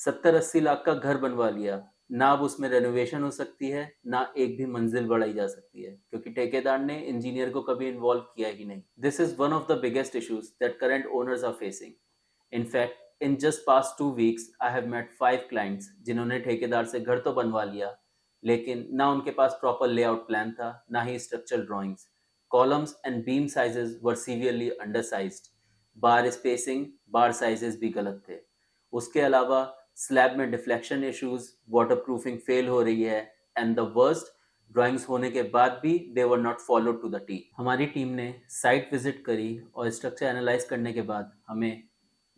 70-80 लाख का घर बनवा लिया, ना अब उसमें रेनोवेशन हो सकती है, ना एक भी मंजिल बढ़ाई जा सकती है, क्योंकि ठेकेदार ने इंजीनियर को कभी इन्वॉल्व किया ही नहीं। This is one of the biggest issues that current owners are facing. In fact, in just past 2 weeks, I have met 5 clients जिन्होंने ठेकेदार से घर तो बनवा लिया, लेकिन ना उनके पास प्रॉपर लेआउट प्लान था, ना ही structural drawings. Columns and beam sizes were severely undersized. Bar spacing, bar sizes भी गलत थे। उसके अलावा स्लैब में डिफ्लेक्शन इश्यूज, वाटरप्रूफिंग फेल हो रही है, एंड द वर्स्ट, ड्राइंग्स होने के बाद भी they were not followed to the T. हमारी टीम ने साइट विजिट करी और स्ट्रक्चर एनालाइज करने के बाद हमें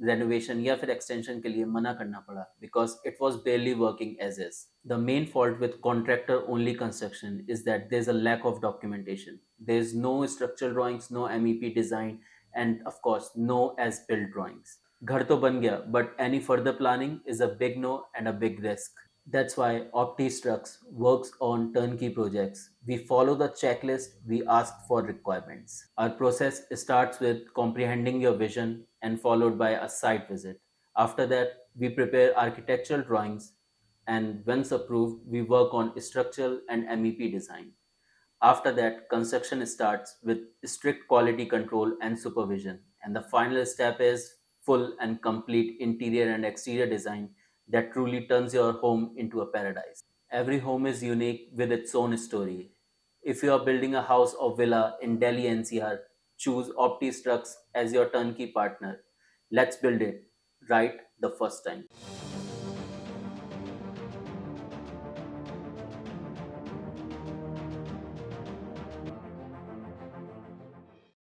रेनोवेशन या फिर एक्सटेंशन के लिए मना करना पड़ा because it was barely working as is. The main fault with contractor only construction is that there is a lack of documentation. There is no structural drawings, no MEP design, and of course no as built drawings. घर तो बन गया, but any further planning is a big no and a big risk. That's why OptiStruX works on turnkey projects. We follow the checklist we ask for requirements. Our process starts with comprehending your vision and followed by a site visit. After that, we prepare architectural drawings, and once approved, we work on structural and MEP design. After that, construction starts with strict quality control and supervision. And the final step is full and complete interior and exterior design that truly turns your home into a paradise. Every home is unique with its own story. If you are building a house or villa in Delhi NCR, choose OptiStruX as your turnkey partner. Let's build it right the first time.